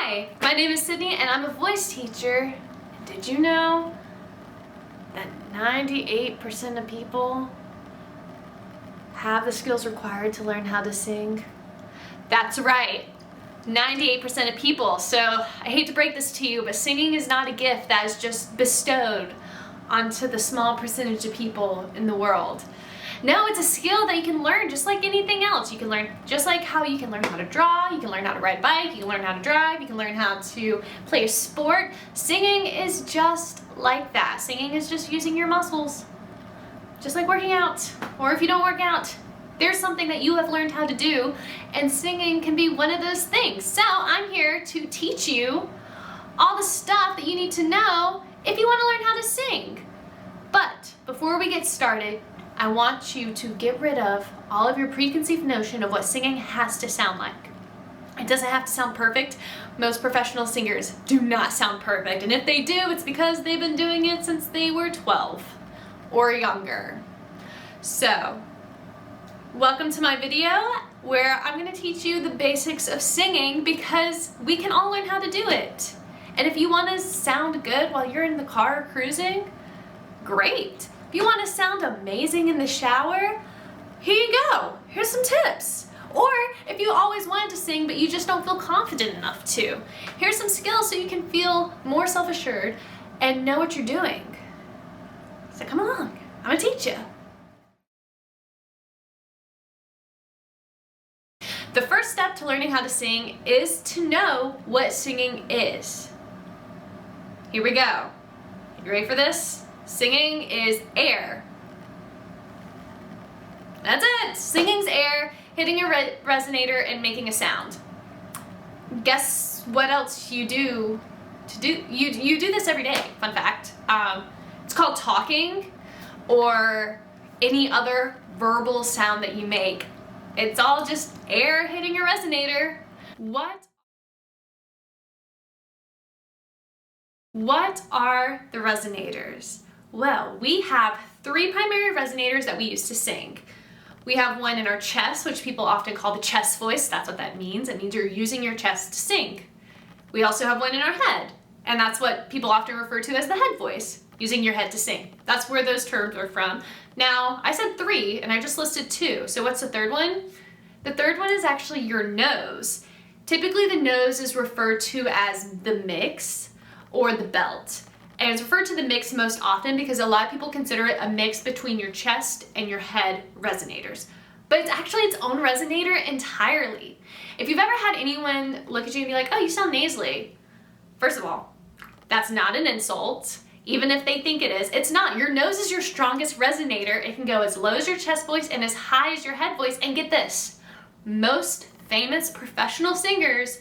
Hi, my name is Sydney and I'm a voice teacher. Did you know that 98% of people have the skills required to learn how to sing? That's right, 98% of people. So I hate to break this to you, but singing is not a gift that is just bestowed onto the small percentage of people in the world. No, it's a skill that you can learn just like anything else. You can learn just like how you can learn how to draw, you can learn how to ride a bike, you can learn how to drive, you can learn how to play a sport. Singing is just like that. Singing is just using your muscles. Just like working out. Or if you don't work out, there's something that you have learned how to do, and singing can be one of those things. So I'm here to teach you all the stuff that you need to know if you want to learn how to sing. But before we get started, I want you to get rid of all of your preconceived notion of what singing has to sound like. It doesn't have to sound perfect. Most professional singers do not sound perfect, and if they do, it's because they've been doing it since they were 12 or younger. So, welcome to my video where I'm going to teach you the basics of singing because we can all learn how to do it. And if you want to sound good while you're in the car cruising, great. If you want to sound amazing in the shower, here you go. Here's some tips. Or if you always wanted to sing but you just don't feel confident enough to, here's some skills so you can feel more self-assured and know what you're doing. So come along, I'm gonna teach you. The first step to learning how to sing is to know what singing is. Here we go. You ready for this? Singing is air. That's it. Singing's air, hitting a resonator and making a sound. Guess what else you do you do this every day, fun fact. It's called talking or any other verbal sound that you make. It's all just air hitting a resonator. What are the resonators? Well, we have three primary resonators that we use to sing. We have one in our chest, which people often call the chest voice. That's what that means. It means you're using your chest to sing. We also have one in our head, and that's what people often refer to as the head voice, using your head to sing. That's where those terms are from. Now, I said three, and I just listed two. So what's the third one? The third one is actually your nose. Typically, the nose is referred to as the mix or the belt. And it's referred to the mix most often because a lot of people consider it a mix between your chest and your head resonators. But it's actually its own resonator entirely. If you've ever had anyone look at you and be like, oh, you sound nasally. First of all, that's not an insult. Even if they think it is, it's not. Your nose is your strongest resonator. It can go as low as your chest voice and as high as your head voice. And get this, most famous professional singers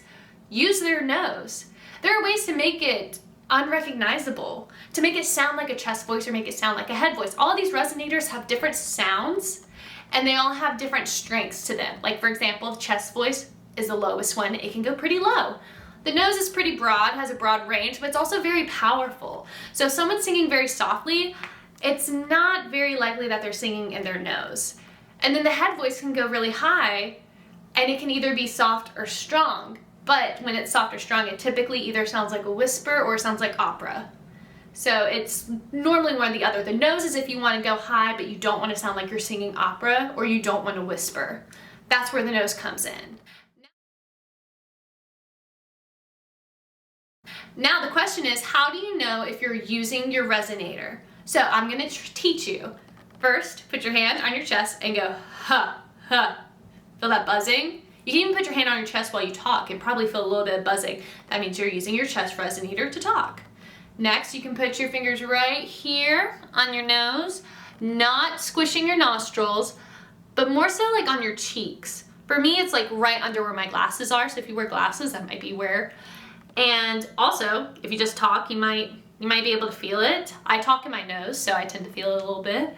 use their nose. There are ways to make it unrecognizable, to make it sound like a chest voice or make it sound like a head voice. All of these resonators have different sounds and they all have different strengths to them. Like for example, the chest voice is the lowest one. It can go pretty low. The nose is pretty broad, has a broad range, but it's also very powerful. So if someone's singing very softly, it's not very likely that they're singing in their nose. And then the head voice can go really high and it can either be soft or strong. But when it's soft or strong, it typically either sounds like a whisper or sounds like opera. So it's normally one or the other. The nose is if you want to go high, but you don't want to sound like you're singing opera, or you don't want to whisper. That's where the nose comes in. Now the question is, how do you know if you're using your resonator? So I'm going to teach you. First, put your hand on your chest and go, huh, huh. Feel that buzzing? You can even put your hand on your chest while you talk and probably feel a little bit of buzzing. That means you're using your chest resonator to talk. Next, you can put your fingers right here on your nose, not squishing your nostrils, but more so like on your cheeks. For me, it's like right under where my glasses are. So if you wear glasses, that might be where. And also, if you just talk, you might be able to feel it. I talk in my nose, so I tend to feel it a little bit.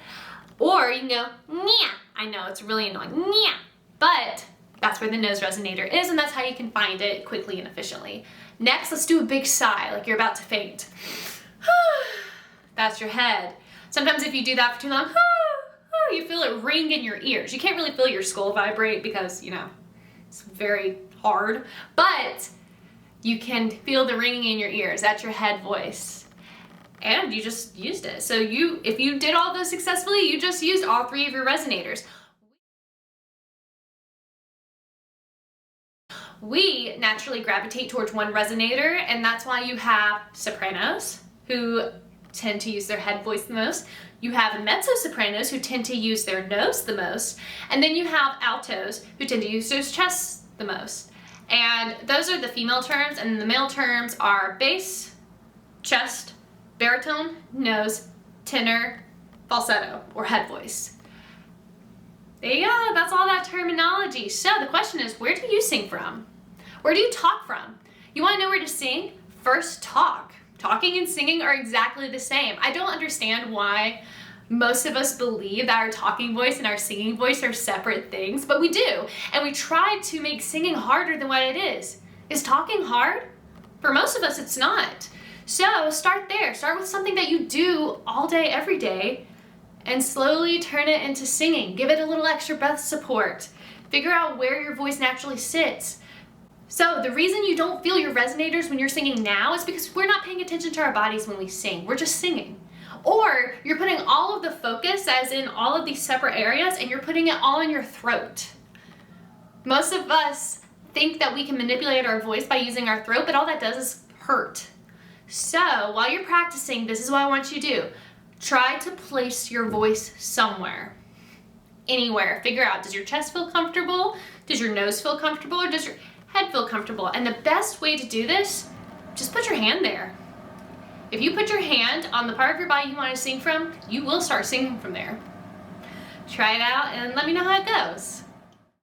Or you can go, nya. I know, it's really annoying, nya. But that's where the nose resonator is, and that's how you can find it quickly and efficiently. Next, let's do a big sigh, like you're about to faint. That's your head. Sometimes if you do that for too long, you feel it ring in your ears. You can't really feel your skull vibrate because, you know, it's very hard. But You can feel the ringing in your ears. That's your head voice. And you just used it. So if you did all those successfully, you just used all 3 of your resonators. We naturally gravitate towards one resonator, and that's why you have sopranos who tend to use their head voice the most. You have mezzo sopranos who tend to use their nose the most. And then you have altos who tend to use their chests the most. And those are the female terms, and the male terms are bass, chest, baritone, nose, tenor, falsetto, or head voice. There you go, that's all that terminology. So the question is, where do you sing from? Where do you talk from? You wanna know where to sing? First talk. Talking and singing are exactly the same. I don't understand why most of us believe that our talking voice and our singing voice are separate things, but we do. And we try to make singing harder than what it is. Is talking hard? For most of us, it's not. So start there. Start with something that you do all day, every day, and slowly turn it into singing. Give it a little extra breath support. Figure out where your voice naturally sits. So the reason you don't feel your resonators when you're singing now is because we're not paying attention to our bodies when we sing. We're just singing. Or you're putting all of the focus, as in all of these separate areas, and you're putting it all in your throat. Most of us think that we can manipulate our voice by using our throat, but all that does is hurt. So while you're practicing, this is what I want you to do. Try to place your voice somewhere. Anywhere. Figure out, does your chest feel comfortable? Does your nose feel comfortable? Or does your head feel comfortable? And the best way to do this, just put your hand there. If you put your hand on the part of your body you want to sing from, you will start singing from there. Try it out and let me know how it goes.